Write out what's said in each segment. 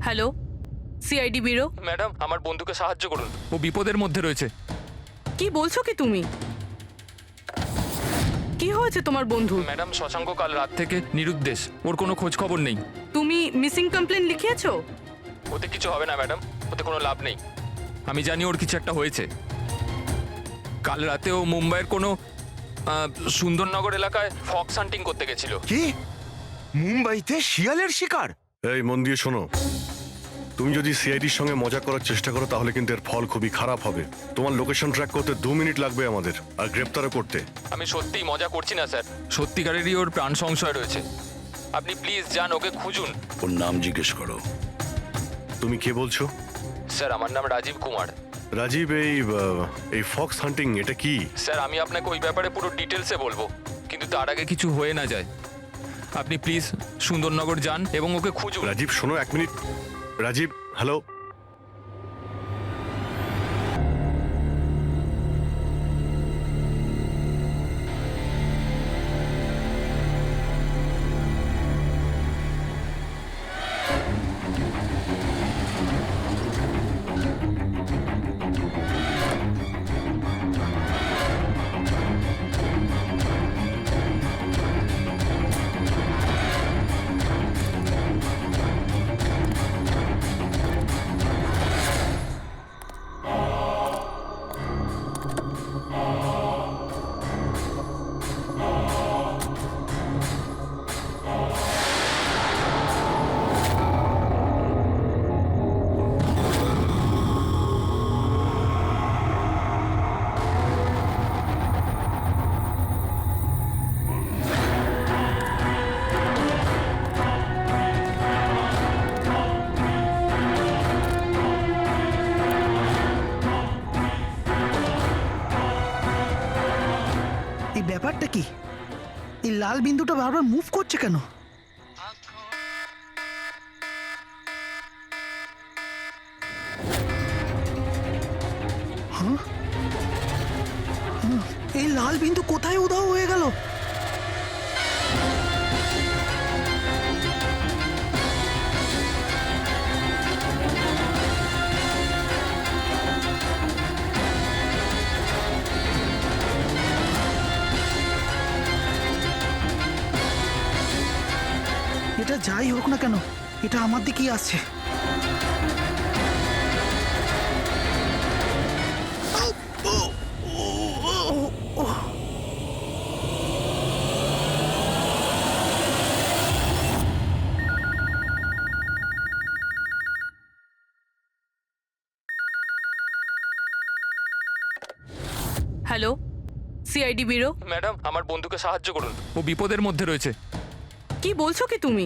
Hello, CID bureau. Madam, আমার বন্ধুকে সাহায্য করুন, ও বিপদের মধ্যে রয়েছে। কি বলছো কি তুমি? কি হয়েছে তোমার বন্ধু? ম্যাডাম, শশাঙ্ক কাল রাত থেকে নিরুদ্দেশ, ওর কোনো খোঁজ খবর নেই। তুমি মিসিং কমপ্লেন লিখিয়েছো? ওতে কিছু হবে না ম্যাডাম, ওতে কোনো লাভ নেই। আমি জানি ওর কিছু একটা হয়েছে। কাল রাতে ও মুম্বাইয়ের কোনো সুন্দরনগর এলাকায় ফক্স হান্টিং করতে গেছিল। কি? মুম্বাইতে শিয়ালের শিকার? এই মন দিয়ে শোনো, তুমি যদি সিআইডির সঙ্গে মজা করার চেষ্টা করো তাহলে কিন্তু এর ফল খুবই খারাপ হবে। তোমার লোকেশন ট্র্যাক করতে 2 মিনিট লাগবে আমাদের, আর গ্রেপ্তারও করতে। আমি সত্যিই মজা করছি না স্যার, সত্যিকারেরই ওর প্রাণ সংশয় রয়েছে। আপনি প্লিজ যান, ওকে খুঁজুন। ওর নাম জিজ্ঞেস করো। তুমি কে বলছো? স্যার, আমার নাম রাজীব কুমার। রাজীব, এই ফক্স হান্টিং এটা কি? স্যার, আমি আপনাকে ওই ব্যাপারে পুরো ডিটেলসে বলবো, কিন্তু তার আগে কিছু হয়ে না যায়। আপনি প্লিজ সুন্দরনগর যান এবং ওকে খুঁজুন। রাজীব শোনো, 1 মিনিট। রাজীব, হ্যালো। এই ব্যাপারটা কি? এই লাল বিন্দুটা বারবার মুভ করছে কেন? হ্যাঁ? এই লাল বিন্দু কোথায় উধাও হয়ে গেল? এটা যাই হোক না কেন, এটা আমার দিকেই আসছে। Hello, CID bureau. ম্যাডাম, আমার বন্ধুকে সাহায্য করুন, ও বিপদের মধ্যে রয়েছে। কি বলছো কি তুমি?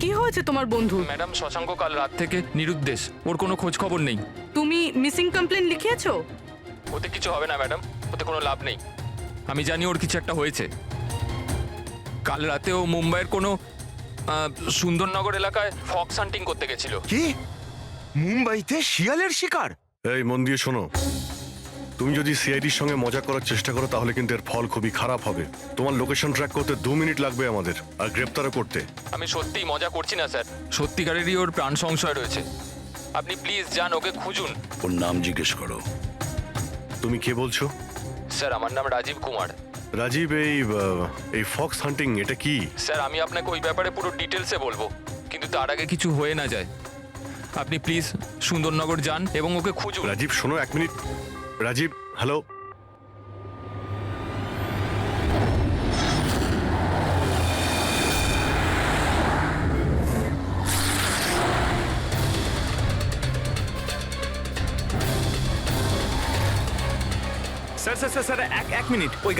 কি হয়েছে তোমার বন্ধু? ম্যাডাম, শশাঙ্ক কাল রাত থেকে নিরুদ্দেশ, ওর কোনো খোঁজ খবর নেই। তুমি মিসিং কমপ্লেন লিখিয়েছো? ওতে কিছু হবে না ম্যাডাম, ওতে কোনো লাভ নেই। আমি জানি ওর কিছু একটা হয়েছে। কাল রাতে ও মুম্বাইয়ের কোনো সুন্দরনগর এলাকায় ফক্স হান্টিং করতে গেছিল। কি? মুম্বাইতে শিয়ালের শিকার? এই মন দিয়ে শোনো, তুমি যদি সিআইডির সঙ্গে মজা করার চেষ্টা করো তাহলে কিন্তু এর ফল খুবই খারাপ হবে। তোমার লোকেশন ট্র্যাক করতে 2 মিনিট লাগবে আমাদের, আর গ্রেপ্তারও করতে। আমি সত্যিই মজা করছি না স্যার, সত্যিকারেরই ওর প্রাণ সংশয় রয়েছে। আপনি প্লিজ যান, ওকে খুঁজুন। ওর নাম জিজ্ঞেস করো। তুমি কে বলছো? স্যার, আমার নাম রাজীব কুমার। রাজীব, এই ফক্স হান্টিং এটা কি? স্যার, আমি আপনাকে ওই ব্যাপারে পুরো ডিটেলসে বলবো, কিন্তু তার আগে কিছু হয়ে না যায়। আপনি প্লিজ সুন্দরনগর যান এবং ওকে খুঁজুন। রাজীব শোনো, 1 মিনিট। Rajiv, hello. Sir sir sir sir এক মিনিট, ওই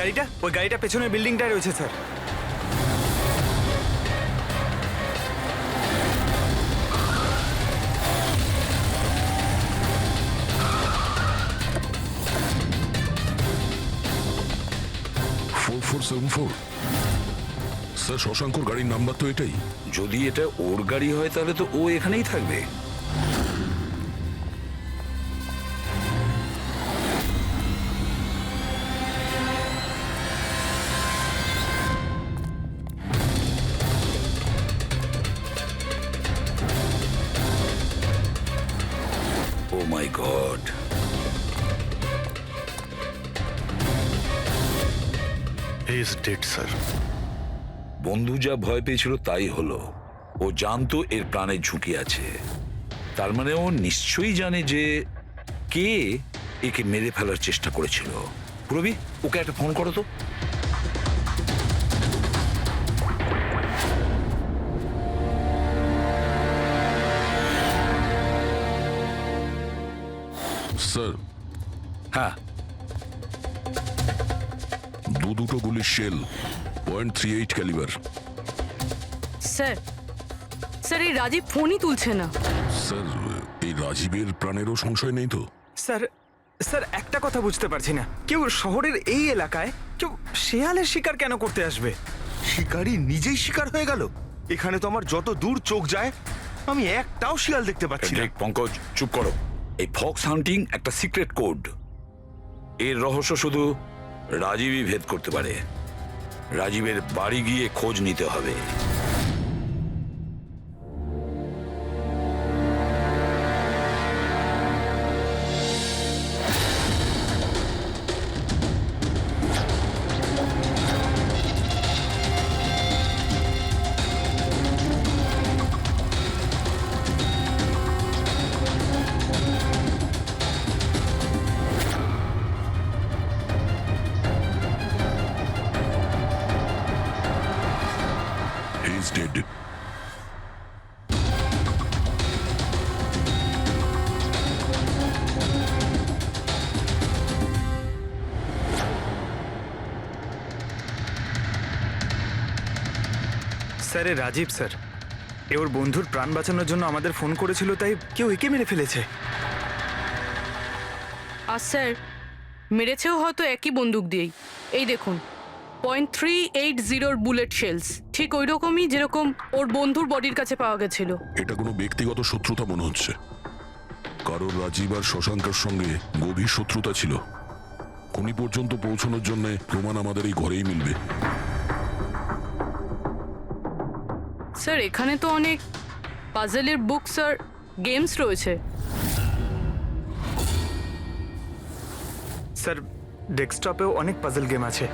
গাড়িটা পেছনের বিল্ডিংটায় রয়েছে স্যার। স্যার, শশাঙ্কর গাড়ির নাম্বার তো এটাই। যদি এটা ওর গাড়ি হয় তাহলে তো ও এখানেই থাকবে। Is dead sir. বন্ধু যা ভয় পেয়েছিল তাই হলো। ও জানতো এর প্রাণের ঝুঁকি আছে, তার মানে ও নিশ্চয়ই জানে যে কে একে মেরে ফেলার চেষ্টা করেছিল। রবি, ওকে একটা ফোন করো তো। স্যার, হ্যাঁ, দুটো গুলির শেল, .38 ক্যালিবার। স্যার স্যার এই রাজীব ফোনই তুলছে না। স্যার, এই রাজীবের প্রাণেরও সংশয় নেই তো? স্যার স্যার একটা কথা বুঝতে পারছি না, কেউ শহরের এই এলাকায় কেউ শেয়ালের শিকার কেন করতে আসবে? শিকারী নিজেই শিকার হয়ে গেল। এখানে তো আমার যত দূর চোখ যায় আমি একটাও শিয়াল দেখতে পাচ্ছি না। ঠিক, পঙ্কজ চুপ করো। এই ফক্স হান্টিং একটা সিক্রেট কোড। এর রহস্য শুধু রাজীবই ভেদ করতে পারে। রাজীবের বাড়ি গিয়ে খোঁজ নিতে হবে। He is dead. স্যার এ রাজীব স্যার, এ ওর বন্ধুর প্রাণ বাঁচানোর জন্য আমাদের ফোন করেছিল, তাই কেউ একে মেরে ফেলেছে। আর স্যার মেরেছেও হয়তো একই বন্দুক দিয়েই। এই দেখুন, .380 বুলেট শেলস, ঠিক ওই রকমই যেরকম ওর বন্ধুর বডির কাছে পাওয়া গেছিল। এটা কোনো ব্যক্তিগত শত্রুতা মনে হচ্ছে। কারোর রাজীব আর শশাঙ্কের সঙ্গে গভীর শত্রুতা ছিল। খুনি পর্যন্ত পৌঁছানোর জন্য প্রমাণ আমাদের এই ঘরেই মিলবে। স্যার এখানে তো অনেক পাজেলের বুকস আর গেমস রয়েছে। স্যার ডেস্কটপেও অনেক পাজল গেম আছে।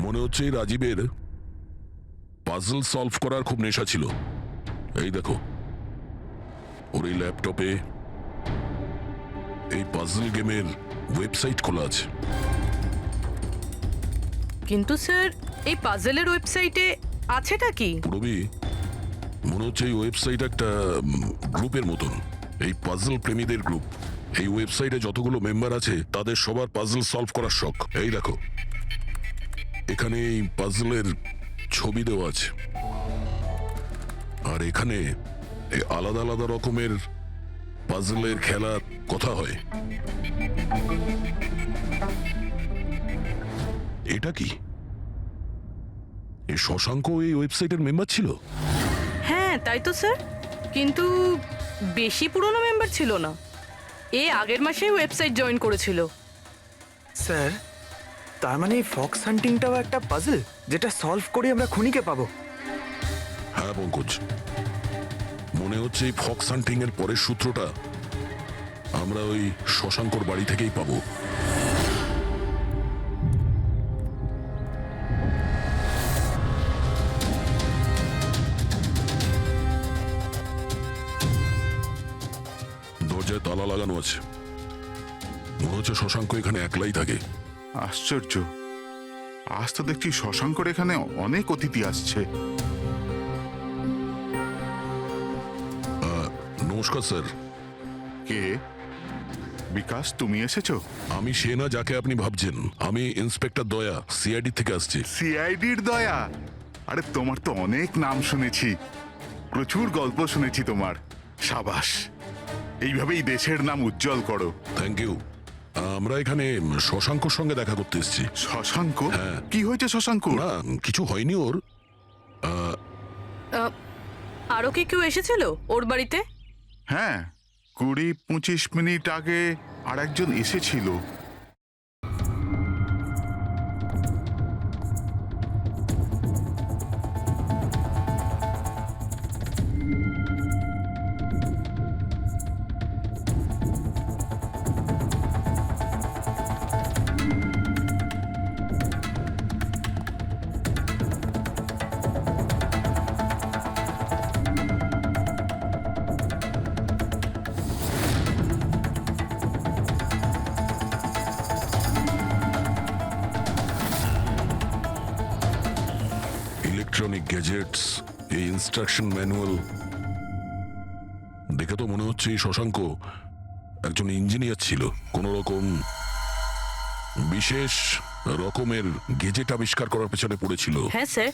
মনে হচ্ছে এই রাজীবের পাজল সলভ করার খুব নেশা ছিল। এই দেখো, ওর এই ল্যাপটপে এই পাজল গেমের ওয়েবসাইট খোলা আছে। কিন্তু স্যার এই পাজেলের ওয়েবসাইটে আছেটা কি? রবি, মনে হচ্ছে এই ওয়েবসাইট একটা গ্রুপের মতন, এই পাজল প্রেমীদের গ্রুপ। এই ওয়েবসাইটে যতগুলো মেম্বার আছে তাদের সবার পাজল সলভ করার শখ। এই দেখো, এখানে এই পাজলের ছবি দেওয়া আছে, আর এখানে এই আলাদা আলাদা রকমের পাজলের খেলার কথা হয়। এটা কি? এই শশাঙ্ক এই ওয়েবসাইটের মেম্বার ছিল? হ্যাঁ তাই তো স্যার, কিন্তু বেশি পুরনো মেম্বার ছিল না। এ আগের মাসেই ওয়েবসাইট জয়েন করেছিল। স্যার তার মানে এই ফক্স হান্টিংটাও একটা পাজল, যেটা সলভ করে আমরা খুনিকে পাবো। হ্যাঁ পঙ্কজ, মনে হচ্ছে এই ফক্স হান্টিং এর পরের সূত্রটা আমরা ওই শশাঙ্কর বাড়ি থেকেই পাবো। দরজায় তালা লাগানো আছে। মনে হচ্ছে শশাঙ্ক এখানে একলাই থাকে। আশ্চর্য, আজ তো দেখছি শশাঙ্কর এখানে অনেক অতিথি আসছে। নমস্কার স্যার। কে? বিকাশ, তুমি এসেছো? আমি সে না যাকে আপনি ভাবছেন। আমি ইন্সপেক্টর দয়া, সিআইডি থেকে আসছি। সিআইডির দয়া? আরে তোমার তো অনেক নাম শুনেছি, প্রচুর গল্প শুনেছি তোমার। সাবাস, এইভাবেই দেশের নাম উজ্জ্বল করো। Thank you. আমরা এখানে শশাঙ্কর সঙ্গে দেখা করতে এসেছি। শশাঙ্ক? হ্যাঁ। কি হয়েছে শশাঙ্ক? না, কিছু হয়নি ওর। আরও কি কেউ এসেছিল ওর বাড়িতে? হ্যাঁ, 20-25 মিনিট আগে আর একজন এসেছিল। ইলেকট্রনিক গ্যাজেটস, এই ইনস্ট্রাকশন ম্যানুয়াল দেখে তো মনে হচ্ছে এই শশাঙ্ক একজন ইঞ্জিনিয়ার ছিল, কোন রকম বিশেষ রকমের গেজেট আবিষ্কার করার পেছনে পড়েছিল। হ্যাঁ স্যার,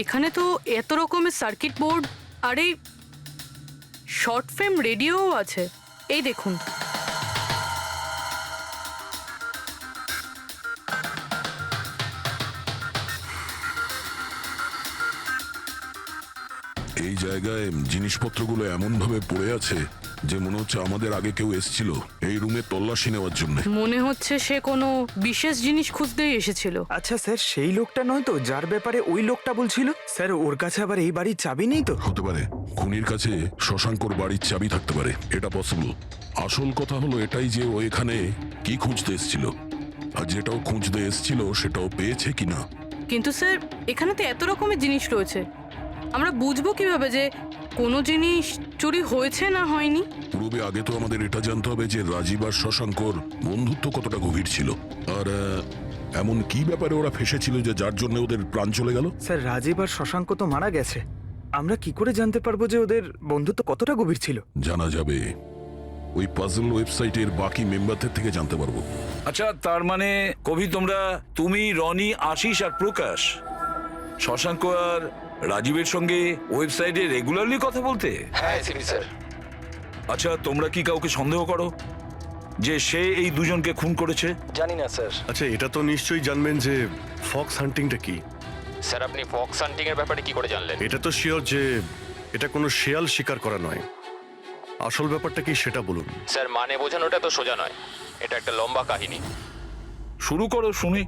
এখানে তো এত রকমের সার্কিট বোর্ড আর এই শর্ট ফিল্ম রেডিও আছে, এই দেখুন। এই জায়গায় জিনিসপত্রগুলো এমন ভাবে পড়ে আছে যে মনে হচ্ছে আমাদের আগে কেউ এসেছিল এই রুমে তল্লাশি নেওয়ার জন্য। মনে হচ্ছে সে কোনো বিশেষ জিনিস খুঁজতেই এসেছিল। আচ্ছা স্যার, সেই লোকটা নয় তো যার ব্যাপারে ওই লোকটা বলছিল? স্যার ওর কাছে আবার এই বাড়ির চাবি নেই তো? হতে পারে খুনির কাছে শশাঙ্কর বাড়ির চাবি থাকতে পারে, এটা পসিবল। আসল কথা হলো এটাই যে ও এখানে কি খুঁজতে এসেছিল, আর যেটাও খুঁজতে এসেছিল সেটাও পেয়েছে কিনা। কিন্তু স্যার এখানে তো এত রকমের জিনিস রয়েছে, আমরা বুঝবো কিভাবে যে কোনো জিনিস চুরি হয়েছে না হয়নি? পূর্বে আগে তো আমাদের এটা জানতে হবে যে রাজীব আর শশাঙ্কর বন্ধুত্ব কতটা গভীর ছিল, আর এমন কি ব্যাপারে ওরা ফেসেছিল যে যার জন্য ওদের প্রাণ চলে গেল। স্যার রাজীব আর শশাঙ্ক তো মারা গেছে, আমরা কি করে জানতে পারবো যে ওদের বন্ধুত্ব কতটা গভীর ছিল? জানা যাবে ওই পাজল ওয়েবসাইটের বাকি মেম্বারদের থেকে জানতে পারবো। আচ্ছা, তার মানে কবি তুমি, রনি, আশিস আর প্রকাশ শশাঙ্ক আর রাজীবের সঙ্গে ওয়েবসাইটে রেগুলারলি কথা বলতে? হ্যাঁ স্যার। আচ্ছা, তোমরা কি কাউকে সন্দেহ করো যে সে এই দুজনকে খুন করেছে? জানি না স্যার। আচ্ছা, এটা তো নিশ্চয়ই জানবেন যে ফক্স হান্টিংটা কি। স্যার আপনি ফক্স হান্টিং এর ব্যাপারে কি করে জানলেন? এটা তো শিওর যে এটা কোনো শেয়াল শিকার করা নয়। আসল ব্যাপারটা কি সেটা বলুন। স্যার মানে বোঝানোটা তো সোজা নয়, এটা একটা লম্বা কাহিনী। শুরু করো শুনি।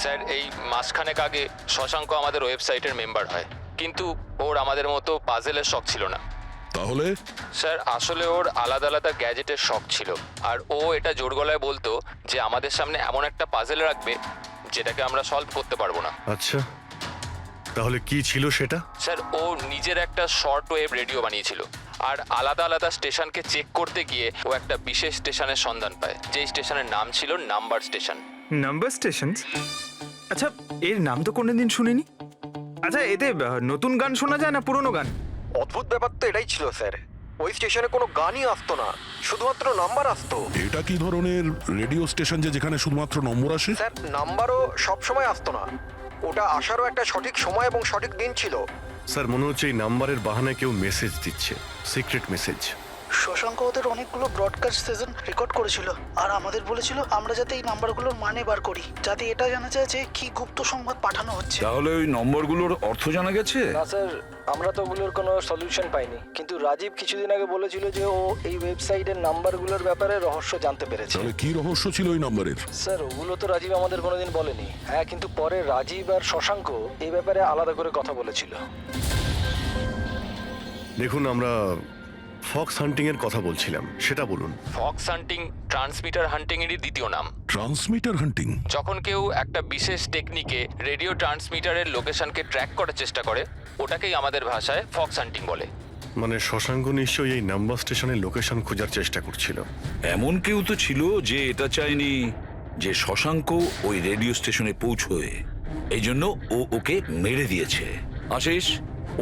স্যার এই মাসখানেক আগে শশাঙ্ক আমাদের ওয়েবসাইটের মেম্বার হয়, কিন্তু ওর আমাদের মতো পাজেলের শখ ছিল না। তাহলে স্যার আসলে ওর আলাদা আলাদা গ্যাজেটের শখ ছিল, আর ও এটা জোর গলায় বলতো যে আমাদের সামনে এমন একটা পাজেল রাখবে যেটাকে আমরা সলভ করতে পারবো না। আচ্ছা, তাহলে কি ছিল সেটা? স্যার ও নিজের একটা শর্ট ওয়েভ রেডিও বানিয়েছিল, আর আলাদা আলাদা স্টেশনকে চেক করতে গিয়ে ও একটা বিশেষ স্টেশনের সন্ধান পায়, যেই স্টেশনের নাম ছিল নাম্বার স্টেশন। Number station? আচ্ছা, এর নাম তো কোনোদিন শুনিনি। আচ্ছা, এতে নতুন গান শোনা যায় না পুরনো গান? অদ্ভুত ব্যাপার তো এটাই ছিল স্যার, ওই স্টেশনে কোনো গানই আসতো না, শুধুমাত্র নাম্বার আসতো। এটা কি ধরনের রেডিও স্টেশন যে যেখানে শুধুমাত্র নম্বর আসে? স্যার নাম্বারও সব সময় আসতো না, ওটা আসারও একটা সঠিক সময় এবং সঠিক দিন ছিল। স্যার মনে হচ্ছে এই নাম্বারের বাহানায় কেউ মেসেজ দিচ্ছে, সিক্রেট মেসেজ। শশাঙ্ক ওদের অনেকগুলো ব্রডকাস্ট সেশন রেকর্ড করেছিল আর আমাদের বলেছিল আমরা যাতে এই নাম্বারগুলোর মানে বার করি, যাতে এটা জানা যায় যে কি গুপ্ত সংবাদ পাঠানো হচ্ছে। তাহলে ওই নম্বরগুলোর অর্থ জানা গেছে? না স্যার, আমরা তো ওগুলোর কোনো সলিউশন পাইনি, কিন্তু রাজীব কিছুদিন আগে বলেছিল যে ও এই ওয়েবসাইটের নাম্বারগুলোর ব্যাপারে রহস্য জানতে পেরেছে। তাহলে কি রহস্য ছিল ওই নাম্বারের? স্যার ওগুলো তো রাজীব আমাদের কোনোদিন বলেনি। হ্যাঁ, কিন্তু পরে রাজীব আর শশাঙ্ক এই ব্যাপারে আলাদা করে কথা বলেছিল। দেখুন, আমরা ফক্স হান্টিং এর কথা বলছিলাম, সেটা বলুন। ফক্স হান্টিং ট্রান্সমিটার হান্টিং এরই দ্বিতীয় নাম। ট্রান্সমিটার হান্টিং? যখন কেউ একটা বিশেষ টেকনিকে রেডিও ট্রান্সমিটারের লোকেশনকে ট্র্যাক করার চেষ্টা করে, ওটাকেই আমাদের ভাষায় ফক্স হান্টিং বলে। মানে শশাঙ্ক নিশ্চয়ই এই নাম্বার স্টেশনের লোকেশন খোঁজার চেষ্টা করছিল। এমন কেউ তো ছিল যে এটা চায়নি যে শশাঙ্ক ওই রেডিও স্টেশনে পৌঁছয়, এই জন্য ও ওকে মেরে দিয়েছে। আশিস,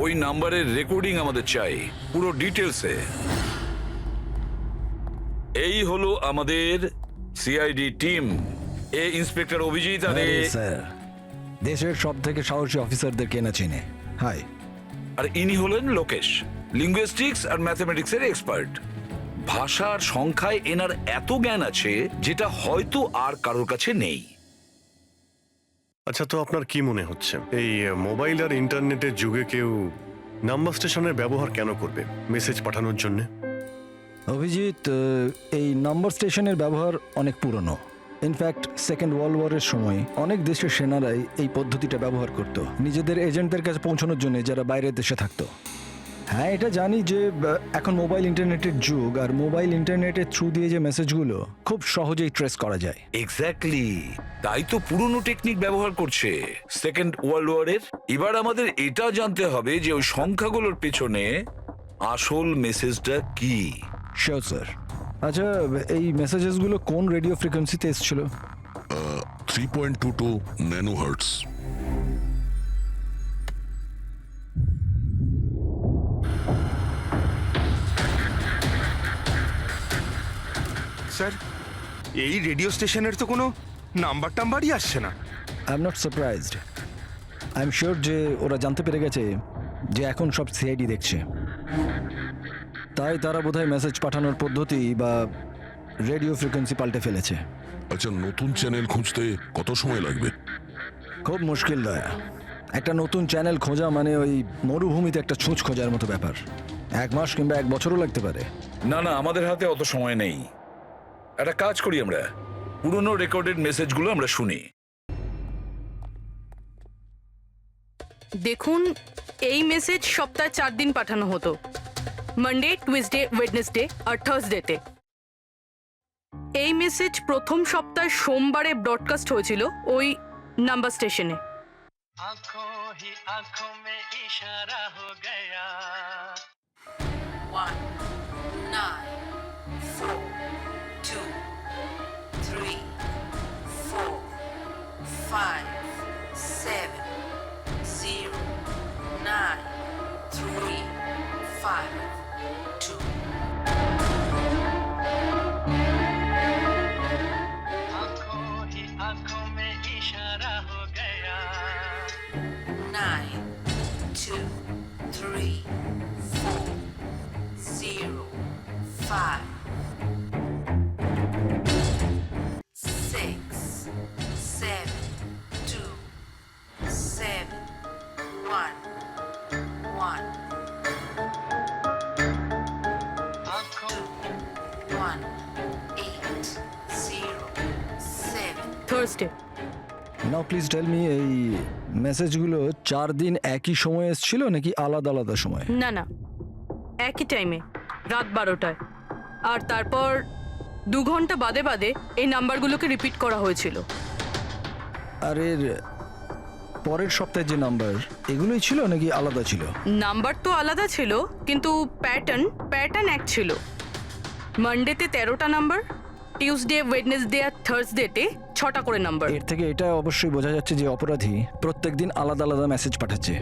ওই নাম্বারের রেকর্ডিং আমাদের চাই, পুরো ডিটেলসে। এই হলো আমাদের সিআইডি টিম। এ ইন্সপেক্টর অভিজিৎ আর স্যার, দেশের সব থেকে সাহসী অফিসারদের কেনা চিনে। হাই। আর ইনি হলেন লোকেশ, লিঙ্গুইস্টিক্স আর ম্যাথমেটিক্সের এক্সপার্ট। ভাষার সংখ্যায় এনার এত জ্ঞান আছে যেটা হয়তো আর কারোর কাছে নেই। আচ্ছা, তো আপনার কি মনে হচ্ছে এই মোবাইল আর ইন্টারনেটের যুগে কেউ নাম্বার স্টেশনের ব্যবহার কেন করবে মেসেজ পাঠানোর জন্য? অভিজিৎ, এই নাম্বার স্টেশনের ব্যবহার অনেক পুরনো। ইনফ্যাক্ট সেকেন্ড ওয়ার্ল্ড ওয়ারের সময় অনেক দেশের সেনারাই এই পদ্ধতিটা ব্যবহার করত নিজেদের এজেন্টদের কাছে পৌঁছানোর জন্য, যারা বাইরের দেশে থাকতো। হ্যাঁ, এটা জানি যে এখন মোবাইল ইন্টারনেটের যুগ, আর মোবাইল ইন্টারনেটের থ্রু দিয়ে যে মেসেজগুলো খুব সহজেই ট্রেস করা যায়। এক্স্যাক্টলি, তাই তো পুরনো টেকনিক ব্যবহার করছে সেকেন্ড ওয়ার্ল্ড ওয়ারের। এবার আমাদের এটা জানতে হবে যে ওই সংখ্যাগুলোর পেছনে আসল মেসেজটা কি। Sure sir. আচ্ছা, এই মেসেজেসগুলো কোন রেডিও ফ্রিকোয়েন্সিতে এসেছিল? 3.22 ন্যানোহার্টস। স্যার এই রেডিও স্টেশনের তো কোনো নাম্বার টাম্বারই আসছে না। I am not surprised. I am sure যে ওরা জানতে পেরে গেছে যে এখন সব সিআইডি দেখছে, তাই তারা বোধহয় মেসেজ পাঠানোর পদ্ধতি বা রেডিও ফ্রিকোয়েন্সি পাল্টে ফেলেছে। আচ্ছা, নতুন চ্যানেল খুঁজতে কত সময় লাগবে? খুব মুশকিল দয়া। একটা নতুন চ্যানেল খোঁজা মানে ওই মরুভূমিতে একটা ছুঁচ খোঁজার মতো ব্যাপার। 1 মাস কিংবা 1 বছরও লাগতে পারে। না না, আমাদের হাতে অত সময় নেই। একটা কাজ করি, আমরা পুরনো রেকর্ডেড মেসেজগুলো আমরা শুনি। দেখুন, এই মেসেজ সপ্তাহে 4 দিন পাঠানো হতো, মানডে, টুইসডে, ওয়েডনেসডে আর থার্সডেতে। এই মেসেজ প্রথম সপ্তাহে সোমবারে ব্রডকাস্ট হয়েছিল ওই নাম্বার স্টেশনে। आंखों ही आंखों में इशारा हो गया 1 9 4 2 3 4 5 7 0 9 3 5 2 आंखों ही आंखों में इशारा हो गया 9 2 3 4 0 5 6 7 2 7 1 1 आंखों 1 8 0 7 Thursday. Now please tell me, এই মেসেজগুলো 4 দিন একই সময়ে এসেছিল নাকি আলাদা আলাদা সময়? না না, একই টাইমে, রাত 12টায়। আর তারপর 2 ঘন্টা বাদে বাদে এই নাম্বারগুলোকে রিপিট করা হয়েছিল। আর এর পরের সপ্তাহে যে নাম্বার, এগুলোই ছিল নাকি আলাদা ছিল? নাম্বার তো আলাদা ছিল, কিন্তু প্যাটার্ন এক ছিল। মানডেতে 13টা নাম্বার, টিউসডে, ওয়েডনেসডে আর থার্সডেতে 6টা করে নাম্বার। এর থেকে এটা অবশ্যই বোঝা যাচ্ছে যে অপরাধী প্রত্যেকদিন আলাদা আলাদা মেসেজ পাঠাচ্ছে।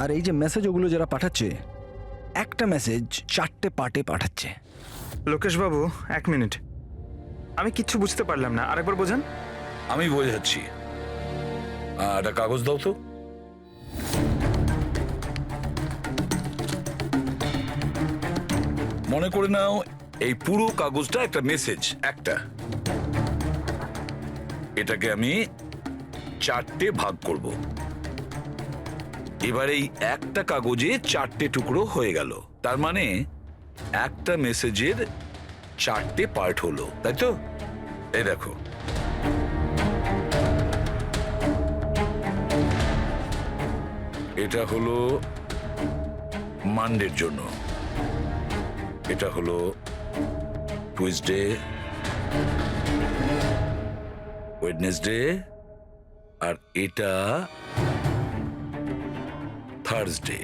আর এই যে মেসেজ ওগুলো যারা পাঠাচ্ছে, একটা মেসেজ 4টে পার্টে পাঠাচ্ছে। লোকেশ বাবু, 1 মিনিট, আমি কিচ্ছু বুঝতে পারলাম না, আরেকবার বোঝান। আমি বোঝাচ্ছি। একটা কাগজ দাও তো। মনে করে নাও এই পুরো কাগজটা একটা মেসেজ, একটা। এটাকে আমি 4টে ভাগ করব। এবার এই একটা কাগজে 4টে টুকরো হয়ে গেল। তার মানে একটা মেসেজের 4টে পার্ট হলো, তাই তো? এই দেখো, এটা হলো মানডের জন্য, এটা হলো টুইসডে, ওয়েডনেসডে, আর এটা থার্সডে।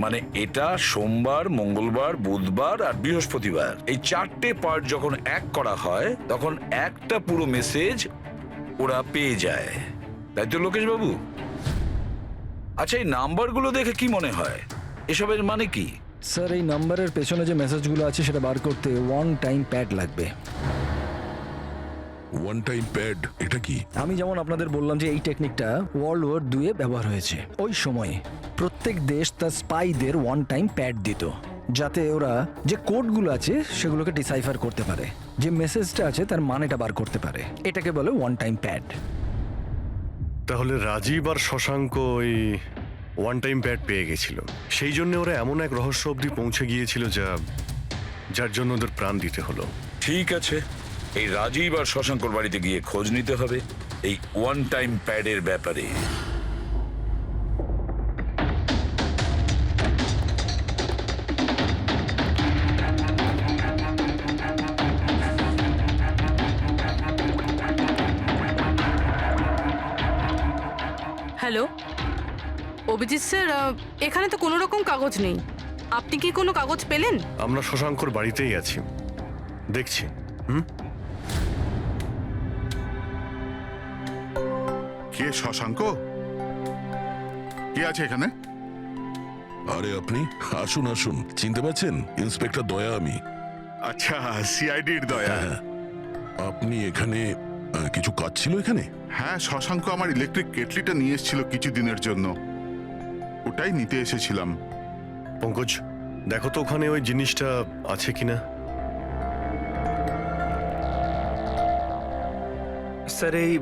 মানে এটা সোমবার, মঙ্গলবার, বুধবার আর বৃহস্পতিবার। এই 4টে পার্ট যখন এক করা হয় তখন একটা পুরো মেসেজ ওরা পেয়ে যায়, তাই তো লোকেশ বাবু? আচ্ছা, এই নাম্বারগুলো দেখে কি মনে হয়, এসবের মানে কি? স্যার, এই নাম্বারের পেছনে যে মেসেজগুলো আছে সেটা বার করতে 1 টাইম প্যাড লাগবে। 1 টাইম প্যাড এটা কি? আমি যেমন আপনাদের বললাম যে এই টেকনিকটা ওয়ার্ল্ড ওয়ার 2-এ ব্যবহার হয়েছে। ওই সময়ে প্রত্যেক দেশ তার স্পাইদের 1 টাইম প্যাড দিত, যাতে ওরা যে কোডগুলো আছে সেগুলোকে ডিসাইফার করতে পারে, যে মেসেজটা আছে তার মানেটা বার করতে পারে। এটাকে বলে 1 টাইম প্যাড। তাহলে রাজীব আর শশাঙ্ক ওই 1 টাইম প্যাড পেয়ে গেছিল, সেই জন্য ওরা এমন এক রহস্য অবধি পৌঁছে গিয়েছিল যার জন্য ওদের প্রাণ দিতে হলো। ঠিক আছে, এই রাজীব আর শশাঙ্কর বাড়িতে গিয়ে খোঁজ নিতে হবে এই 1 টাইম প্যাডের ব্যাপারে। হ্যালো অভিজিৎ স্যার, এখানে তো কোনো রকম কাগজ নেই। আপনি কি কোনো কাগজ পেলেন? আমরা শশাঙ্কর বাড়িতেই আছি, দেখছি। কে শশাঙ্ক? কে আছে এখানে? আরে আপনি আসুন আসুন, চিনতে পারছেন? ইন্সপেক্টর দয়া আমি। আচ্ছা, সিআইডির দয়া। আপনি এখানে কিছু কাজ ছিল এখানে? হ্যাঁ, শশাঙ্ক আমার ইলেকট্রিক কেটলিটা নিয়ে এসেছিল কিছুদিনের জন্য, ওটাই নিতে এসেছিলাম। পঙ্কজ, দেখো তো ওখানে ওই জিনিসটা আছে কিনা। স্যার এই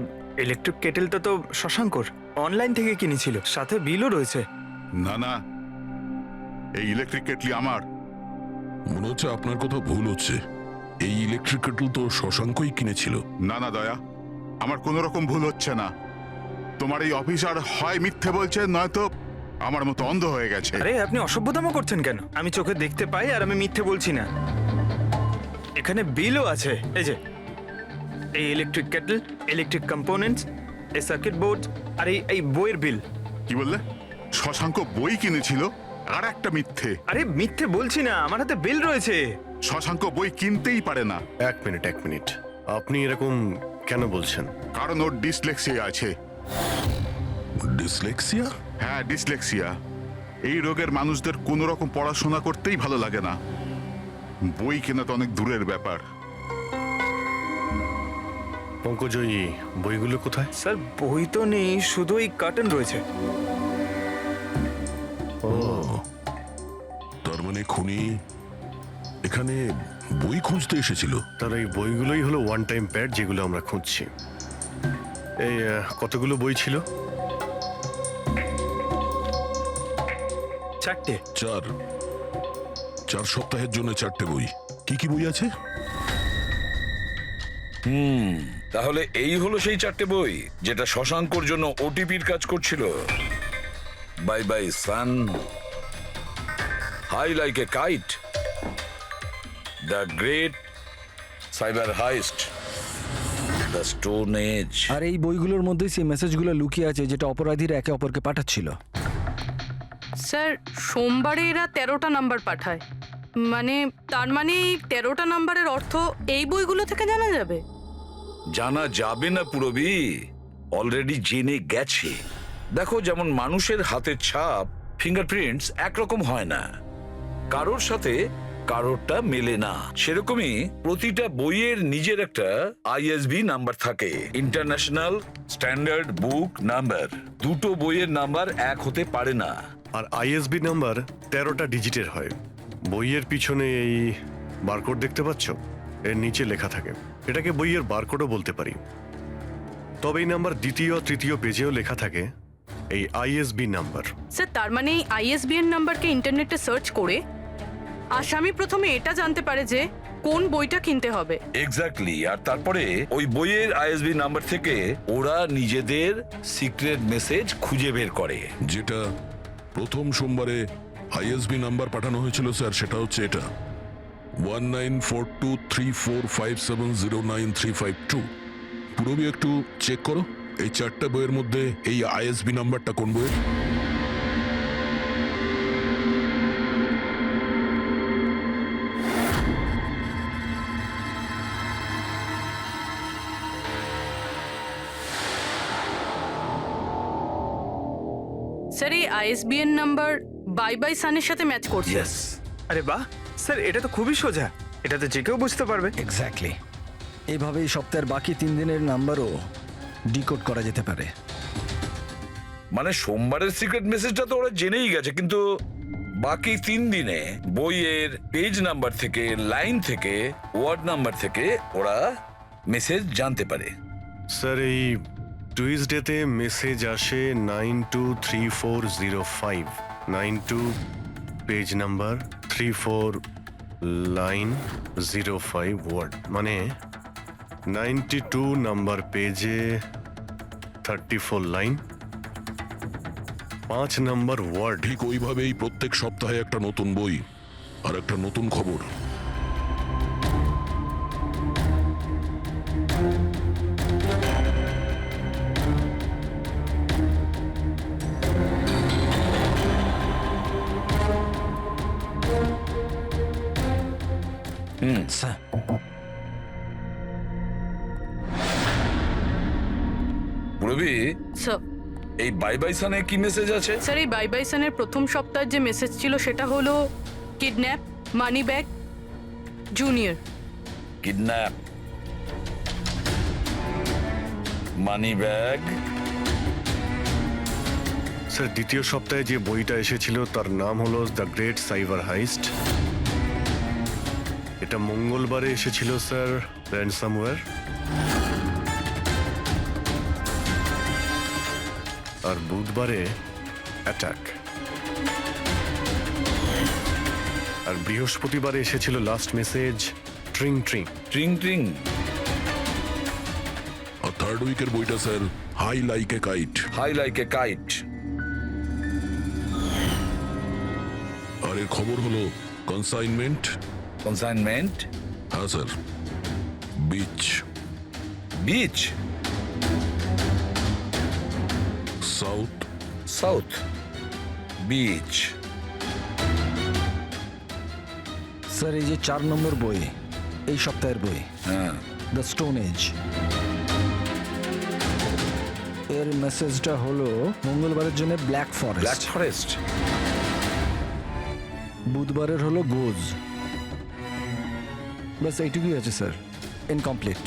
ইলেকট্রিক কেটেলটা তো শশাঙ্কর অনলাইন থেকে কিনেছিল, সাথে বিলও রয়েছে। না না, এই ইলেকট্রিক কেটলি আমার। মনে হচ্ছে আপনার কোথাও ভুল হচ্ছে। এই ইলেকট্রিক কেটল তো শশাঙ্কই কিনেছিল। না না দয়া, আমার কোনো রকম ভুল হচ্ছে না। তোমার এই অফিসার হয় মিথ্যে বলছে, নয়তো আমার মতো অন্ধ হয়ে গেছে। আরে আপনি অসভ্যতামো করছেন কেন? আমি চোখে দেখতে পাই আর আমি মিথ্যে বলছি না। এখানে বিলও আছে, এই যে এই ইলেকট্রিক কেটল, ইলেকট্রিক কম্পোনেন্টস, এই সার্কিট বোর্ড আর এই বইয়ের বিল। কি বললে? শশাঙ্ক বই কিনেছিল? আর একটা মিথ্যে। আরে মিথ্যে বলছি না, আমার হাতে বিল রয়েছে। শশাঙ্ক বই কিনতেই পারে না। এক মিনিট, আপনি এরকম কেন বলছেন? কারণ ওর ডিসলেক্সিয়া আছে। ডিসলেক্সিয়া? হ্যাঁ, ডিসলেক্সিয়া। এই রোগের মানুষদের কোনো রকম পড়াশোনা করতেই ভালো লাগে না। বই কেনা তো অনেক দূরের ব্যাপার। পঙ্কজ, ওই বইগুলো কোথায়? স্যার বই তো নেই, শুধু এই কার্টন রয়েছে। তার মানে খুনি এখানে বই খুঁজতে এসেছিল। তার এই বইগুলোই হলো ওয়ান টাইম প্যাড, যেগুলো আমরা খুঁজছি। এই কতগুলো বই ছিল? 4টে। 4 সপ্তাহের জন্য 4টে বই। কি কি বই আছে? তাহলে এই হলো সেই 4টে বই যেটা শশাঙ্কর জন্য ওটিপির কাজ করছিল। Bye bye son, high like a kite, the great cyber heist, the stone age. আর এই বইগুলোর মধ্যে সেই মেসেজগুলো লুকিয়ে আছে যেটা অপরাধীরা একে অপরকে পাঠাচ্ছিল। স্যার সোমবারে এরা 13টা নাম্বার পাঠায়, মানে তার মানে এই 13টা নাম্বারের অর্থ এই বইগুলো থেকে জানা যাবে? জানা যাবে না পুরবি, অলরেডি জেনে গেছে। দেখো, যেমন মানুষের হাতের ছাপ, ফিঙ্গারপ্রিন্টস একরকম হয় না, কারোর সাথে কারোরটা মেলে না, সেরকমই প্রতিটা বইয়ের নিজের একটা আইএসবি নাম্বার থাকে, ইন্টারন্যাশনাল স্ট্যান্ডার্ড বুক নাম্বার। দুটো বইয়ের নাম্বার এক হতে পারে না। আর আইএসবি নাম্বার 13টা ডিজিটের হয়। বইয়ের পিছনে এই বারকোড দেখতে পাচ্ছ? এর নিচে লেখা থাকে। এটাকে বইয়ের বারকোডও বলতে পারি। তবে এই নাম্বার দ্বিতীয় তৃতীয় পেজেও লেখা থাকে এই আইএসবি নাম্বার। স্যার তার মানে এই আইএসবিএন নাম্বারকে ইন্টারনেটে সার্চ করে আসামি প্রথমে এটা জানতে পারে যে কোন বইটা কিনতে হবে। এক্স্যাক্টলি। আর তারপরে ওই বইয়ের আইএসবি নাম্বার থেকে ওরা নিজেদের সিক্রেট মেসেজ খুঁজে বের করে। যেটা প্রথম সোমবারে আইএসবি নাম্বার পাঠানো হয়েছিল স্যার, সেটা হচ্ছে এটা 194234570935 পুরোবি একটু চেক করো এই 4টে বইয়ের মধ্যে এই আইএসবি নাম্বারটা কোন বইয়ের। স্যার এই আইএসবিএন নাম্বার বাই বাই সানের সাথে ম্যাচ করছে। আরে বাহ স্যার, এটা তো খুবই সোজা, এটা তো যে কেউ বুঝতে পারবে। এক্স্যাক্টলি। এইভাবেই সপ্তাহের বাকি 3 দিনের নাম্বারও ডিকোড করা যেতে পারে। মানে সোমবারের সিক্রেট মেসেজটা তো ওরা জেনেই গেছে, কিন্তু বাকি 3 দিনে বইয়ের পেজ নাম্বার থেকে, লাইন থেকে, ওয়ার্ড নাম্বার থেকে ওরা মেসেজ জানতে পারে। স্যার এই টুইসডেতে মেসেজ আসে 923405, 92 পেজ নাম্বার, 34 লাইন, 05 ওয়ার্ড, মানে 92 নাম্বার পেজে 34 লাইন, 5 নাম্বার ওয়ার্ড। ঠিক ওইভাবেই প্রত্যেক সপ্তাহে একটা নতুন বই আর একটা নতুন খবর। স্যার রবি, স্যার এই বাই বাই সানে কি মেসেজ আছে? স্যার এই বাই বাই সানের প্রথম সপ্তাহের যে মেসেজ ছিল সেটা হলো kidnap, money bag, junior. Kidnap, money bag. Sir দ্বিতীয় সপ্তাহে যে বইটা এসেছিল তার নাম হলো দ্য গ্রেট সাইবার হাইস্ট। এটা মঙ্গলবারে এসেছিল স্যার, র্যানসামওয়্যার। আর বুধবারে অ্যাটাক। আর বৃহস্পতিবারে এসেছিল লাস্ট মেসেজ ট্রিং ট্রিং। ট্রিং ট্রিং। আর থার্ড উইকের বইটা sir high like a kite. High like a kite. আর এর খবর হলো কনসাইনমেন্ট। কনসাইনমেন্ট। হ্যাঁ sir, beach. Beach. South. South beach. Sir এই যে 4 নম্বর বই, এই সপ্তাহের বই, হ্যাঁ, দ্য স্টোন এজ, এর মেসেজটা হলো মঙ্গলবারের জন্য ব্ল্যাক ব্ল্যাক ফরেস্ট, ফরেস্ট। বুধবারের হলো গোজ। বাস এইটুকুই আছে স্যার, ইনকমপ্লিট।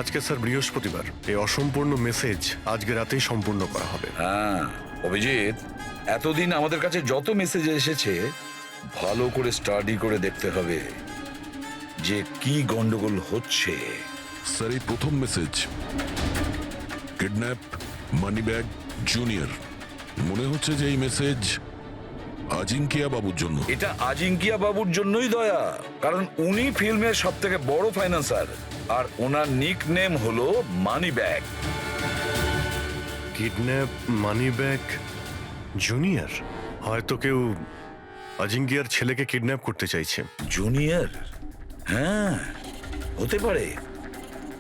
আজকে স্যার বৃহস্পতিবার, এই অসম্পূর্ণ মেসেজ আজকে রাতেই সম্পূর্ণ করা হবে। হ্যাঁ অভিজিৎ, এতদিন আমাদের কাছে যত মেসেজ এসেছে ভালো করে স্টাডি করে দেখতে হবে যে কি গন্ডগোল হচ্ছে। স্যার এই প্রথম message, kidnap, money bag, junior. মনে হচ্ছে যে এই মেসেজ আজিঙ্কিয়া বাবুর জন্য। এটা আজিঙ্কিয়া বাবুর জন্যই দয়া, কারণ উনি ফিল্মের সব থেকে বড় ফাইন্যান্সার আর ওনার নিক নেম হলো money bag. Kidnap, money bag, junior. হয়তো কেউ আজিঙ্কিয়ার ছেলেকে কিডন্যাপ করতে চাইছে। জুনিয়র? হ্যাঁ হতে পারে,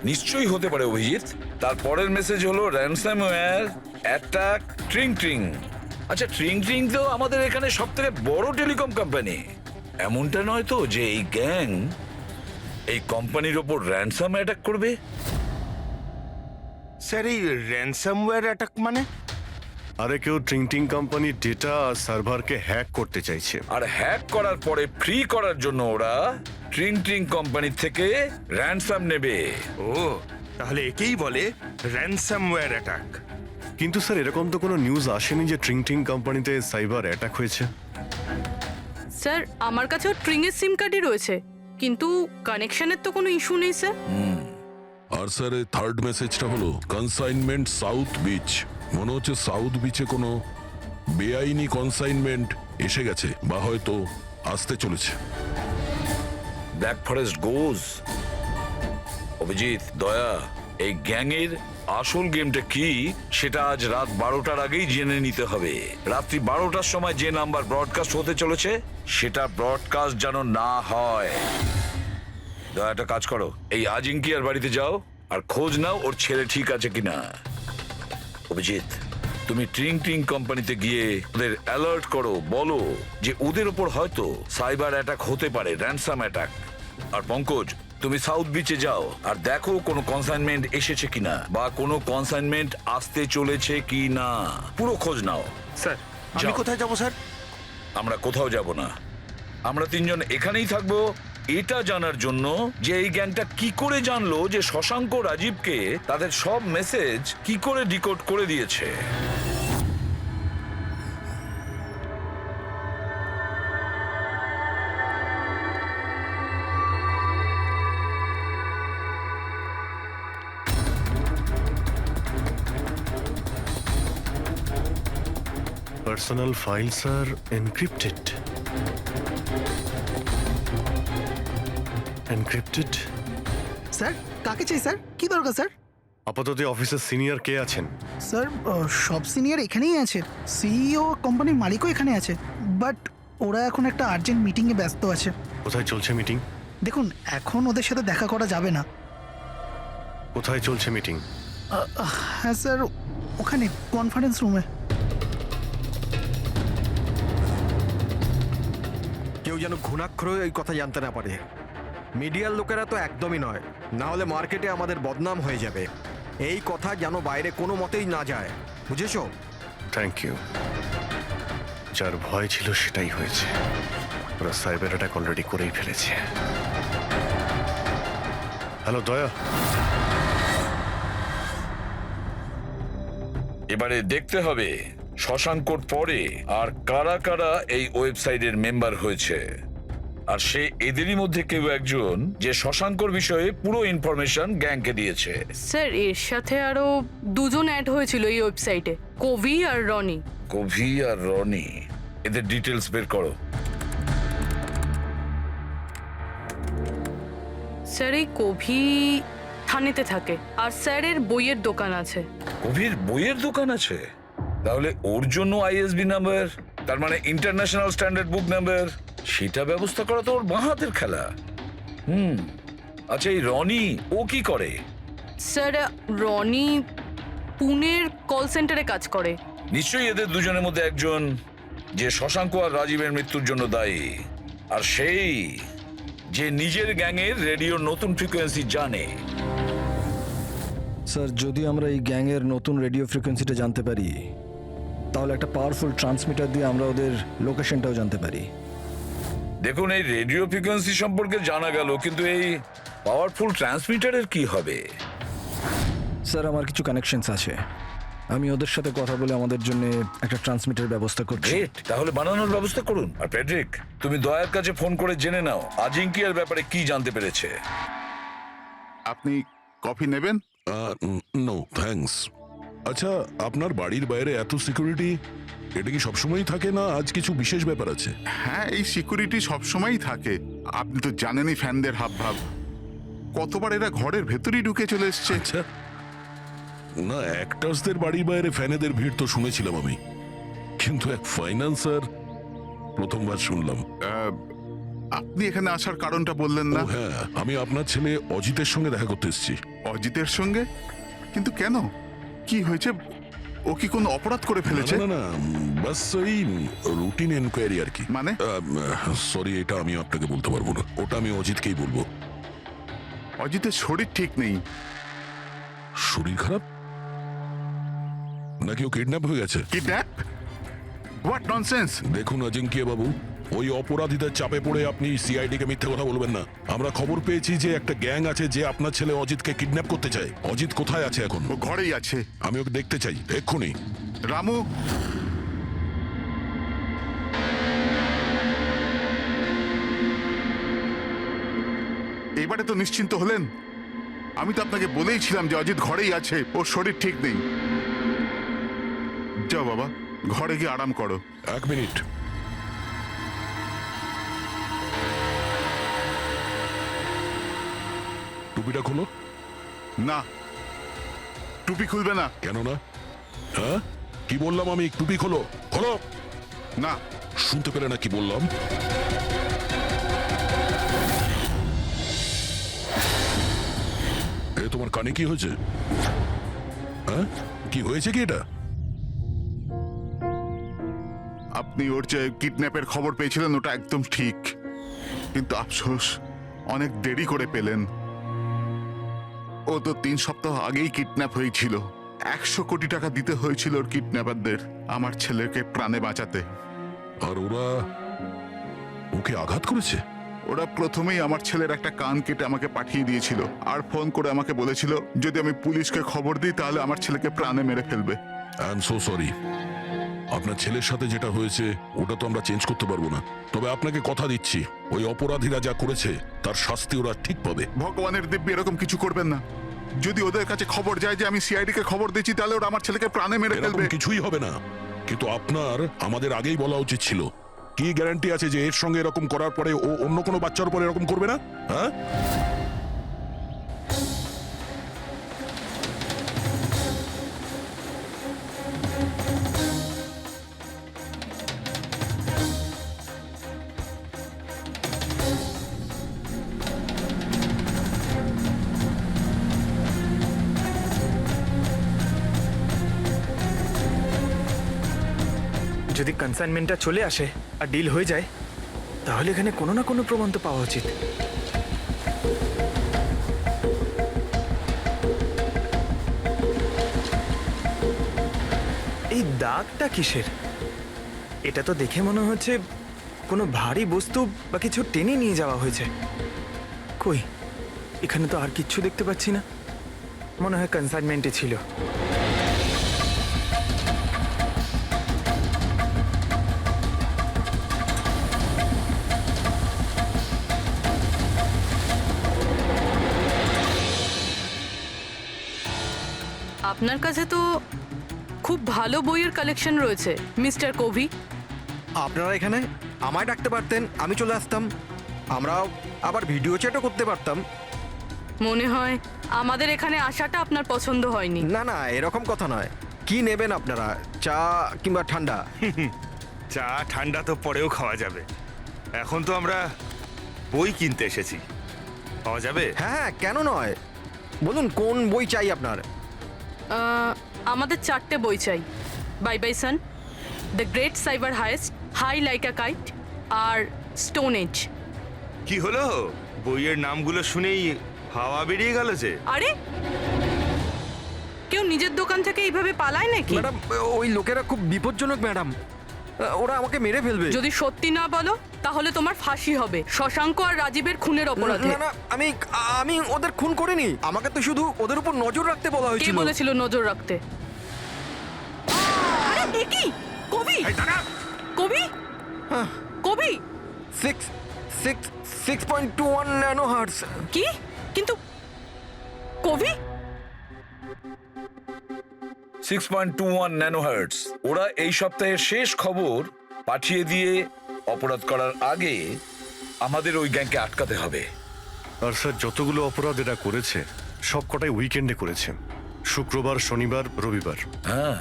নিশ্চয়ই হতে পারে অভিজিৎ। তারপরের মেসেজ হলো র্যানসামওয়্যার, অ্যাটাক, ট্রিং ট্রিং। আচ্ছা ট্রিং ট্রিং তো আমাদের এখানে সব থেকে বড় টেলিকম কোম্পানি। এমনটা নয় তো যে এই গ্যাং এই কোম্পানির ওপর র্যানসাম অ্যাটাক করবে? স্যার এই র্যানসামওয়্যার অ্যাটাক মানে? আরে কেউ ট্রিং ট্রিং কোম্পানির ডেটা আর সার্ভারকে হ্যাক করতে চাইছে। আর হ্যাক করার পরে ফ্রি করার জন্য ওরা ট্রিং ট্রিং কোম্পানি থেকে র্যানসাম নেবে। ও তাহলে একেই বলে র্যানসামওয়্যার অ্যাটাক। কিন্তু স্যার এরকম তো কোনো নিউজ আসেনি যে ট্রিং ট্রিং কোম্পানিতে সাইবার অ্যাটাক হয়েছে। স্যার আমার কাছেও ট্রিংয়ের সিম কার্ডই রয়েছে, কিন্তু কানেকশনের তো কোনো ইস্যু নেই স্যার। আর স্যার এই থার্ড মেসেজটা হলো কনসাইনমেন্ট সাউথ বিচ। মনে হচ্ছে সাউথ বিচে কোনো বেআইনি কনসাইনমেন্ট এসে গেছে বা হয়তো আসতে চলেছে। ব্ল্যাক ফরেস্ট গোজ। অভিজিৎ, দয়া, এই গ্যাংয়ের আসল গেমটা কি সেটা আজ রাত 12টার আগেই জেনে নিতে হবে। রাত্রি 12টার সময় যে নাম্বার ব্রডকাস্ট হতে চলেছে সেটা ব্রডকাস্ট যেন না হয়। দয়া একটা কাজ করো, এই আজিঙ্কিয়ার বাড়িতে যাও আর খোঁজ নাও ওর ছেলে ঠিক আছে কিনা। অভিজিৎ, তুমি ট্রিং ট্রিং কোম্পানিতে গিয়ে ওদের অ্যালার্ট করো, বলো যে ওদের ওপর হয়তো সাইবার অ্যাটাক হতে পারে, র্যানসাম অ্যাটাক। আর পঙ্কজ, তুমি সাউথ বিচে যাও আর দেখো কোনো কনসাইনমেন্ট এসেছে কিনা বা কোনো কনসাইনমেন্ট আসতে চলেছে কিনা, পুরো খোঁজ নাও। স্যার আমি কোথায় যাবো স্যার? আমরা কোথাও যাব না, আমরা তিনজন এখানেই থাকবো এটা জানার জন্য যে এই গ্যাংটা কি করে জানলো যে শশাঙ্ক রাজীবকে তাদের সব মেসেজ কি করে ডিকোড করে দিয়েছে। পার্সোনাল ফাইলস আর এনক্রিপ্টেড। এনক্রিপ্টেড? স্যার কাকে চাই স্যার? কি দরকার স্যার? আপাতত অফিসের সিনিয়র কে আছেন? স্যার সব সিনিয়র এখানেই আছে, সিইও কোম্পানির মালিকও এখানে আছে, বাট ওরা এখন একটা আর্জেন্ট মিটিংয়ে ব্যস্ত আছে। কোথায় চলছে মিটিং? দেখুন এখন ওদের সাথে দেখা করা যাবে না। কোথায় চলছে মিটিং? হ্যাঁ স্যার, ওখানে কনফারেন্স রুমে। কেউ যেন ঘুণাক্ষর এই কথা জানতে না পারে। মিডিয়ার লোকেরা তো একদমই নয়, না হলে মার্কেটে আমাদের বদনাম হয়ে যাবে। এই কথা যেন বাইরে কোনো মতেই না যায়, বুঝেছো? Thank you. যার ভয় ছিল সেটাই হয়েছে। ওরা সাইবার অ্যাটাক অলরেডি করেই ফেলেছে। হ্যালো দয়া, এবারে দেখতে হবে শশাঙ্কর পরে আর কারা কারা এই ওয়েবসাইটের মেম্বার হয়েছে, আর সে এদেরই মধ্যে কেউ একজন যে শশাঙ্কর বিষয়ে পুরো ইনফরমেশন গ্যাংকে দিয়েছে। স্যার এর সাথে আরো দুজন অ্যাড হয়েছিল এই ওয়েবসাইটে, কবি আর রনি। কভি আর রনি, এদের ডিটেলস বের করো। স্যার এই কবি থানেতে থাকে, আর স্যারের বইয়ের দোকান আছে। কভির বইয়ের দোকান আছে? তাহলে ওর জন্য আইএসবি নাম্বার, তার মানে ইন্টারন্যাশনাল স্ট্যান্ডার্ড বুক নাম্বার, সেটা ব্যবস্থা করা তো ওর বাঁ হাতের খেলা। আচ্ছা এই রনি ও কি করে? স্যার রনি পুনের কল সেন্টারে কাজ করে। নিশ্চয়ই এদের দুজনের মধ্যে একজন যে শশাঙ্ক আর রাজীবের মৃত্যুর জন্য দায়ী, আর সেই যে নিজের গ্যাংয়ের রেডিওর নতুন ফ্রিকোয়েন্সি জানে। স্যার যদি আমরা এই গ্যাংয়ের নতুন রেডিও ফ্রিকোয়েন্সিটা জানতে পারি, তাহলে একটা পাওয়ারফুল ট্রান্সমিটার দিয়ে আমরা ওদের লোকেশনটাও জানতে পারি। দেখুন এই রেডিও ফ্রিকোয়েন্সি সম্পর্কে জানা গেল, কিন্তু এই পাওয়ারফুল ট্রান্সমিটারের কি হবে? স্যার আমার কিছু কানেকশনস আছে, আমি ওদের সাথে কথা বলে আমাদের জন্য একটা ট্রান্সমিটার ব্যবস্থা করছি। গ্রেট, তাহলে বানানোর ব্যবস্থা করুন। আর প্যাড্রিক, তুমি দয়ার কাছে ফোন করে জেনে নাও আজিঙ্কিয়ার ব্যাপারে কি জানতে পেরেছে। আপনি কফি নেবেন? No thanks. আচ্ছা, আপনার বাড়ির বাইরে এত সিকিউরিটি, এটা কি সবসময়ই থাকে না আজ কিছু বিশেষ ব্যাপার আছে? হ্যাঁ, এই সিকিউরিটি সবসময়ই থাকে। আপনি তো জানেনই ফ্যানদের হাবভাব, কতবার এরা ঘরের ভেতরেই ঢুকে চলে এসছে। আচ্ছা, না অ্যাক্টার্সদের বাড়ির বাইরে ফ্যানেদের ভিড় তো শুনেছিলাম আমি, কিন্তু এক ফাইন্যান্সার প্রথমবার শুনলাম। আপনি এখানে আসার কারণটা বললেন না? ও হ্যাঁ, আমি আপনার ছেলে অজিতের সঙ্গে দেখা করতে এসেছি। অজিতের সঙ্গে? কিন্তু কেন, কি হয়েছে? ও কি কোনো অপরাধ করে ফেলেছে? না না, বাস ওই রুটিন এনকোয়ারি আর কি। মানে? সরি, এটা আমি আপনাকে বলতে পারবো না, ওটা আমি অজিতকেই বলবো। অজিতের শরীর ঠিক নেই। শরীর খারাপ নাকি ও কিডন্যাপ হয়ে গেছে? কিডন্যাপ? What nonsense! দেখুন অজিঙ্কিয়া বাবু, ওই অপরাধীদের চাপে পড়ে আপনি সিআইডি কে মিথ্যে কথা বলবেন না। আমরা খবর পেয়েছি যে একটা গ্যাং আছে যে আপনার ছেলে অজিতকে কিডন্যাপ করতে চায়। অজিত কোথায় আছে এখন? ও ঘরেই আছে। আমি ওকে দেখতে চাই এক্ষুনি। রামু, এবারে তো নিশ্চিন্ত হলেন? আমি তো আপনাকে বলেইছিলাম যে অজিত ঘরেই আছে, ওর শরীর ঠিক নেই। যাও বাবা, ঘরে গিয়ে আরাম করো। এক মিনিট, টুপিটা খোলো। না, টুপি খুলবে না। কেন না? হ্যাঁ, কি বললাম আমি? টুপি খোলো, খোলো। না, শুনতে পেলে না কি বললাম? এ তোমার কানে কি হয়েছে? হ্যাঁ, কি হয়েছে কি এটা? আপনি ওর যে কিডন্যাপের খবর পেয়েছিলেন ওটা একদম ঠিক, কিন্তু আফসোস অনেক দেরি করে পেলেন। ও তো 3 সপ্তাহ আগেই কিডন্যাপ হয়েছিল। 100 কোটি টাকা দিতে হয়েছিল ওর কিডন্যাপারদের আমার ছেলেকে প্রাণে বাঁচাতে। আর ওরা ওকে আঘাত করেছে? ওরা প্রথমেই আমার ছেলের একটা কান কেটে আমাকে পাঠিয়ে দিয়েছিল, আর ফোন করে আমাকে বলেছিল যদি আমি পুলিশকে খবর দিই তাহলে আমার ছেলেকে প্রাণে মেরে ফেলবে। I am so sorry. আপনার ছেলের সাথে যেটা হয়েছে ওটা তো আমরা চেঞ্জ করতে পারবো না, তবে আপনাকে কথা দিচ্ছি ওই অপরাধীরা যা করেছে তার শাস্তি ওরা ঠিক পাবে। ভগবানের দিব্যি এরকম কিছু করবেন না। যদি ওদের কাছে খবর যায় যে আমি সিআইডি কে খবর দিচ্ছি তাহলে ওরা আমার ছেলেকে প্রাণে মেরে এরকম ফেলবে। কিছুই হবে না, কিন্তু আপনার আমাদের আগেই বলা উচিত ছিল। কি গ্যারান্টি আছে যে এর সঙ্গে এরকম করার পরে ও অন্য কোনো বাচ্চার উপর এরকম করবে না? হ্যাঁ, যদি কনসাইনমেন্টটা চলে আসে আর ডিল হয়ে যায়, তাহলে এখানে কোনো না কোনো প্রমাণ তো পাওয়া উচিত। এই দাগটা কিসের? এটা তো দেখে মনে হচ্ছে কোনো ভারী বস্তু বা কিছু টেনে নিয়ে যাওয়া হয়েছে। কই, এখানে তো আর কিচ্ছু দেখতে পাচ্ছি না। মনে হয় কনসাইনমেন্টে ছিল। আপনার কাছে তো খুব ভালো বইয়ের কালেকশন রয়েছে মিস্টার কোভি। আপনারা এখানে আমায় ডাকতে পারতেন, আমি চলে আসতাম। আমরাও আবার ভিডিও চ্যাটও করতে পারতাম। মনে হয় আমাদের এখানে আসাটা আপনার পছন্দ হয়নি। না না, এরকম কথা নয়। কি নেবেন আপনারা, চা কিংবা ঠান্ডা? চা ঠান্ডা তো পরেও খাওয়া যাবে, এখন তো আমরা বই কিনতে এসেছি, পাওয়া যাবে? হ্যাঁ হ্যাঁ, কেন নয়, বলুন কোন বই চাই আপনার? আমাদের 4টে বই চাই। Bye bye sun, the great cyber heist, high like a kite আর স্টোন এজ। কি হলো, বইয়ের নামগুলো শুনেই হাওয়া বেরিয়ে গেল যে? আরে কেউ নিজের দোকান থেকে এইভাবে পালায় নাকি? ম্যাডাম, ওই লোকেরা খুব বিপজ্জনক ম্যাডাম, ওরা আমাকে মেরে ফেলবে। যদি সত্যি না বলো তাহলে তোমার ফাঁসি হবে শশাঙ্ক আর রাজীবের খুনের অপরাধে। না না, আমি ওদের খুন করিনি, আমাকে তো শুধু ওদের উপর নজর রাখতে বলা কে হয়েছিল। বলেছিল নজর রাখতে? আরে এ কি? কবি, কবি, কবি 6.21 ন্যানো হার্টজ। কি? কিন্তু কবি 6.21 ন্যানোহার্টজ। ওরা এই সপ্তাহের শেষ খবর পাঠিয়ে দিয়ে অপরাধ করার আগে আমাদের ওই গ্যাংকে আটকাতে হবে। আর স্যার, যতগুলো অপরাধ এরা করেছে সব কটাই উইকেন্ডে করেছে, শুক্রবার, শনিবার, রবিবার। হ্যাঁ,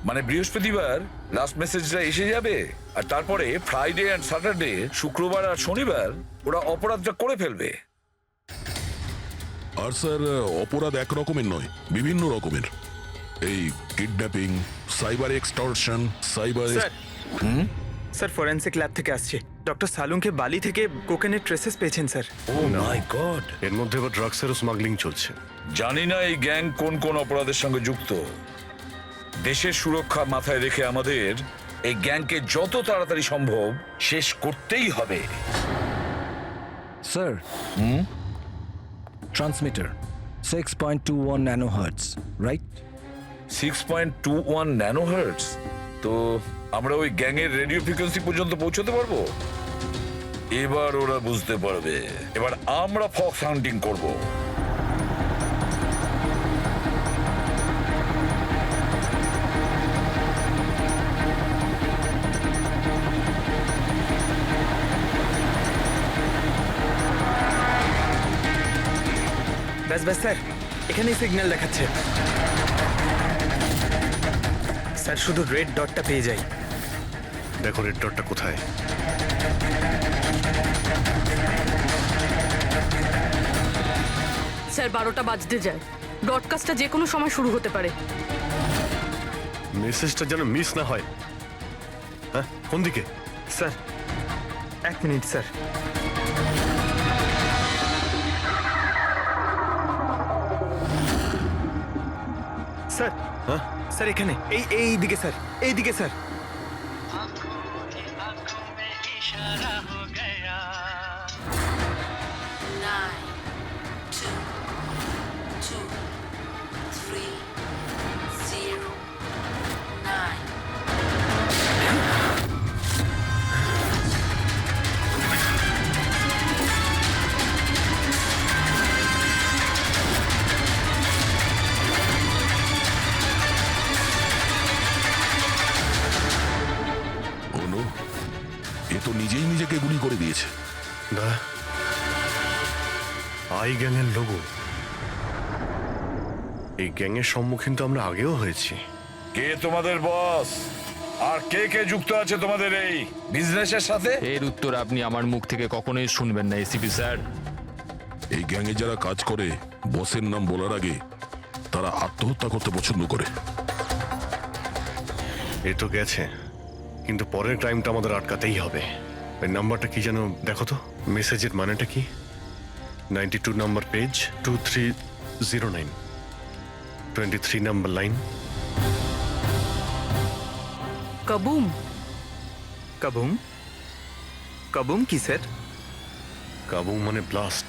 মানে বৃহস্পতিবার লাস্ট মেসেজটা এসে যাবে, আর তারপরে ফ্রাইডে অ্যান্ড স্যাটারডে, শুক্রবার আর শনিবার ওরা অপরাধটা করে ফেলবে। আর স্যার, অপরাধ এক রকমের নয়, বিভিন্ন রকমের। এই kidnapping, cyber extortion, cyber. Sir forensic lab থেকে আসছে। ডক্টর সালুংকে বালি থেকে কোকেনের ট্রেসেস পেয়েছেন স্যার। ও মাই গড! এর মধ্যে আবার ড্রাগসেরও স্মাগলিং চলছে। জানি না এই গ্যাং কোন কোন অপরাধের সঙ্গে যুক্ত। দেশের সুরক্ষা মাথায় রেখে আমাদের এই গ্যাংকে যত তাড়াতাড়ি সম্ভব শেষ করতেই হবে। Sir, transmitter 6.21 nano hertz, right? 6.21 ন্যানোহার্টজ। তো আমরা ওই গ্যাংয়ের রেডিও ফ্রিকোয়েন্সি পর্যন্ত পৌঁছতে পারবো? এবার ওরা বুঝতে পারবে। এবার আমরা ফক্স হান্টিং করব। ব্যাস ব্যাস স্যার, এখানেই সিগন্যাল দেখাচ্ছে। স্যার শুধু রেড ডটটা পেয়ে যাই। দেখো রেড ডটটা কোথায়। স্যার 12টা বাজতে যায়, ব্রডকাস্টটা যে কোনো সময় শুরু হতে পারে। মেসেজটা যেন মিস না হয়। হ্যাঁ, কোন দিকে? Sir 1 minute sir. স্যার, হ্যাঁ স্যার এখানে, এই দিকে স্যার, এই দিকে স্যার। आंखों में इशारा हो गया। 9, 2, 2, 3, 0, 9. অনু, এ তো নিজেই নিজেকে গুলি করে দিয়েছে। না, আই গ্যাংয়ের লোগো। এই গ্যাংয়ের সম্মুখীন তো আমরা আগেও হয়েছি। কে তোমাদের বস, আর কে কে যুক্ত আছে তোমাদের এই বিজনেসের সাথে? এর উত্তর আপনি আমার মুখ থেকে কখনোই শুনবেন না এসিপি স্যার। এই গ্যাংয়ে যারা কাজ করে, বসের নাম বলার আগে তারা আত্মহত্যা করতে পছন্দ করে। এ তো গেছে, কিন্তু পরের টাইমটা আমাদের আটকাতেই হবে। ওই নাম্বারটা কি যেন দেখো তো, মেসেজের মানেটা কি? 92 নাম্বার পেজ, 2309, 23 নাম্বার লাইন। কাবুম। কাবুম? কাবুম কি স্যার? কাবুম মানে ব্লাস্ট।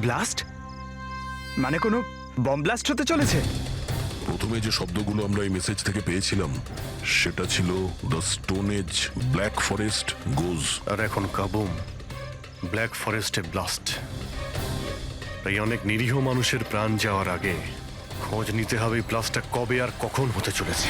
ব্লাস্ট মানে কোনো বম ব্লাস্ট হতে চলেছে? প্রথমে যে শব্দগুলো আমরা এই মেসেজ থেকে পেয়েছিলাম সেটা ছিল the stone age black forest goes. আর এখন কাবুম ব্ল্যাক ফরেস্টে ব্লাস্ট। তাই অনেক নিরীহ মানুষের প্রাণ যাওয়ার আগে খোঁজ নিতে হবে এই ব্লাস্টটা কবে আর কখন হতে চলেছে।